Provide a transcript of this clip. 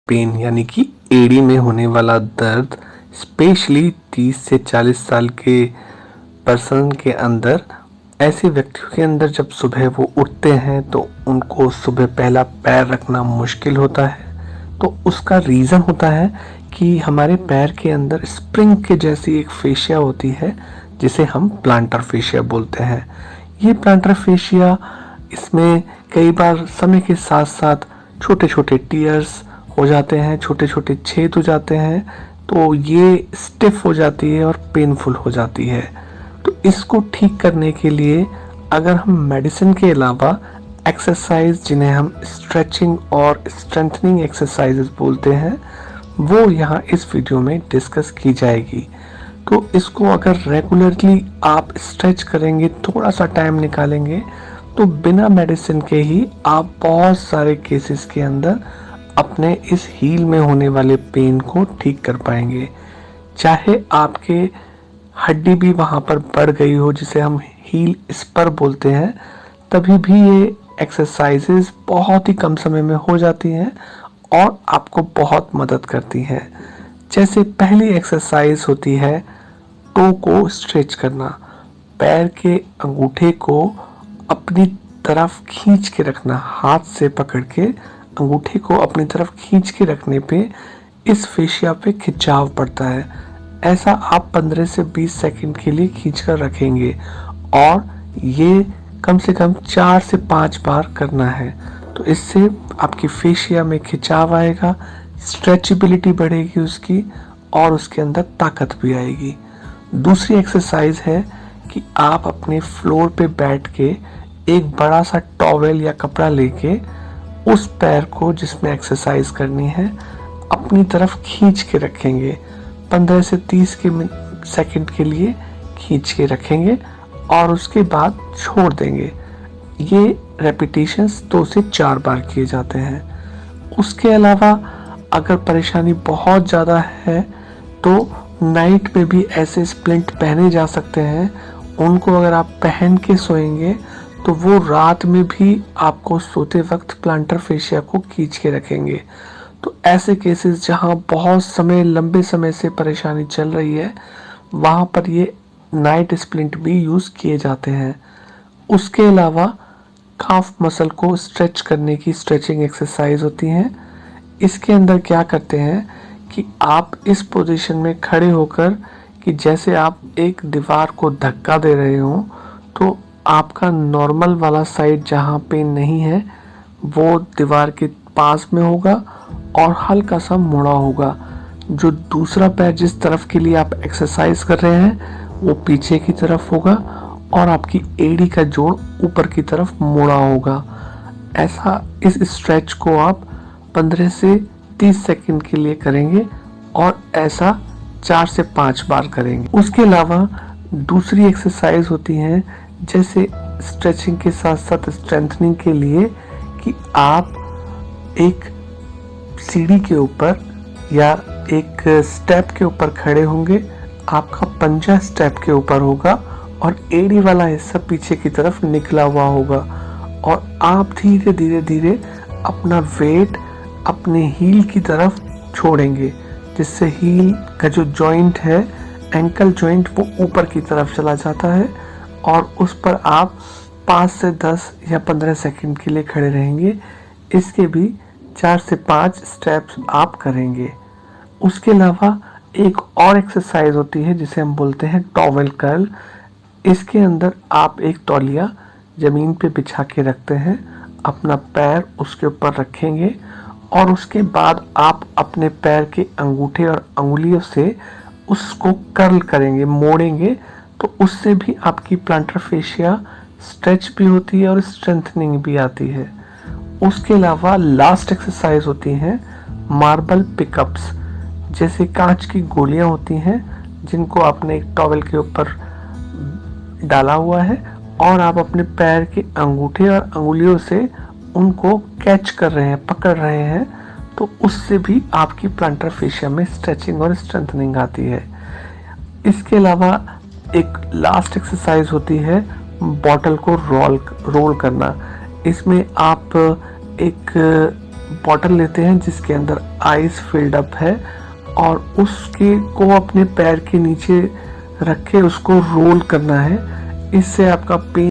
Pen यानी कि एड़ी में होने वाला दर्द स्पेशली 30 से 40 साल के पर्सन के अंदर, ऐसे व्यक्तियों के अंदर जब सुबह वो उठते हैं तो उनको सुबह पहला पैर रखना मुश्किल होता है। तो उसका रीज़न होता है कि हमारे पैर के अंदर स्प्रिंग के जैसी एक फेशिया होती है जिसे हम प्लांटर फेशिया बोलते हैं। ये प्लांटर फेशिया, इसमें कई बार समय के साथ साथ छोटे छोटे टीयर्स हो जाते हैं, छोटे छोटे छेद हो जाते हैं, तो ये स्टिफ हो जाती है और पेनफुल हो जाती है। तो इसको ठीक करने के लिए अगर हम मेडिसिन के अलावा एक्सरसाइज, जिन्हें हम स्ट्रेचिंग और स्ट्रेंथनिंग एक्सरसाइजेस बोलते हैं, वो यहाँ इस वीडियो में डिस्कस की जाएगी। तो इसको अगर रेगुलरली आप स्ट्रेच करेंगे, थोड़ा सा टाइम निकालेंगे, तो बिना मेडिसिन के ही आप बहुत सारे केसेस के अंदर अपने इस हील में होने वाले पेन को ठीक कर पाएंगे। चाहे आपके हड्डी भी वहाँ पर बढ़ गई हो, जिसे हम हील स्पर बोलते हैं, तभी भी ये एक्सरसाइजेस बहुत ही कम समय में हो जाती हैं और आपको बहुत मदद करती हैं। जैसे पहली एक्सरसाइज होती है टो को स्ट्रेच करना। पैर के अंगूठे को अपनी तरफ खींच के रखना, हाथ से पकड़ के अंगूठे को अपनी तरफ खींच के रखने पे इस फेशिया पे खिंचाव पड़ता है। ऐसा आप 15 से 20 सेकंड के लिए खींच कर रखेंगे और ये कम से कम 4 से 5 बार करना है। तो इससे आपकी फेशिया में खिंचाव आएगा, स्ट्रेचेबिलिटी बढ़ेगी उसकी, और उसके अंदर ताकत भी आएगी। दूसरी एक्सरसाइज है कि आप अपने फ्लोर पे बैठ के एक बड़ा सा टॉवेल या कपड़ा लेके उस पैर को जिसमें एक्सरसाइज करनी है अपनी तरफ खींच के रखेंगे। 15 से 30 सेकंड के लिए खींच के रखेंगे और उसके बाद छोड़ देंगे। ये रेपिटेशंस 2 से 4 बार किए जाते हैं। उसके अलावा अगर परेशानी बहुत ज़्यादा है तो नाइट में भी ऐसे स्प्लिंट पहने जा सकते हैं। उनको अगर आप पहन के सोएंगे तो वो रात में भी आपको सोते वक्त प्लांटर फेशिया को खींच के रखेंगे। तो ऐसे केसेस जहाँ बहुत समय, लंबे समय से परेशानी चल रही है, वहाँ पर ये नाइट स्प्लिंट भी यूज़ किए जाते हैं। उसके अलावा काफ मसल को स्ट्रेच करने की स्ट्रेचिंग एक्सरसाइज होती हैं। इसके अंदर क्या करते हैं कि आप इस पोजीशन में खड़े होकर, कि जैसे आप एक दीवार को धक्का दे रहे हो, तो आपका नॉर्मल वाला साइड जहाँ पे नहीं है वो दीवार के पास में होगा और हल्का सा मुड़ा होगा। जो दूसरा पैर जिस तरफ के लिए आप एक्सरसाइज कर रहे हैं वो पीछे की तरफ होगा और आपकी एड़ी का जोड़ ऊपर की तरफ मुड़ा होगा। ऐसा इस स्ट्रेच को आप 15 से 30 सेकंड के लिए करेंगे और ऐसा 4 से 5 बार करेंगे। उसके अलावा दूसरी एक्सरसाइज होती है, जैसे स्ट्रेचिंग के साथ साथ स्ट्रेंथनिंग के लिए, कि आप एक सीढ़ी के ऊपर या एक स्टेप के ऊपर खड़े होंगे, आपका पंजा स्टेप के ऊपर होगा और एड़ी वाला हिस्सा पीछे की तरफ निकला हुआ होगा और आप धीरे धीरे धीरे अपना वेट अपने हील की तरफ छोड़ेंगे, जिससे हील का जो जॉइंट है, एंकल जॉइंट, वो ऊपर की तरफ चला जाता है और उस पर आप 5 से 10 या 15 सेकंड के लिए खड़े रहेंगे। इसके भी 4 से 5 स्टेप्स आप करेंगे। उसके अलावा एक और एक्सरसाइज होती है जिसे हम बोलते हैं टॉवेल कर्ल। इसके अंदर आप एक तौलिया ज़मीन पे बिछा के रखते हैं, अपना पैर उसके ऊपर रखेंगे और उसके बाद आप अपने पैर के अंगूठे और अंगुलियों से उसको कर्ल करेंगे, मोड़ेंगे। तो उससे भी आपकी प्लांटर फेशिया स्ट्रेच भी होती है और स्ट्रेंथनिंग भी आती है। उसके अलावा लास्ट एक्सरसाइज होती हैं मार्बल पिकअप्स। जैसे कांच की गोलियां होती हैं जिनको आपने एक टॉवेल के ऊपर डाला हुआ है और आप अपने पैर के अंगूठे और अंगुलियों से उनको कैच कर रहे हैं, पकड़ रहे हैं, तो उससे भी आपकी प्लांटर फेशिया में स्ट्रेचिंग और स्ट्रेंथनिंग आती है। इसके अलावा एक लास्ट एक्सरसाइज होती है बॉटल को रोल करना। इसमें आप एक बॉटल लेते हैं जिसके अंदर आइस फिल्ड अप है और उसके को अपने पैर के नीचे रख के उसको रोल करना है। इससे आपका पेन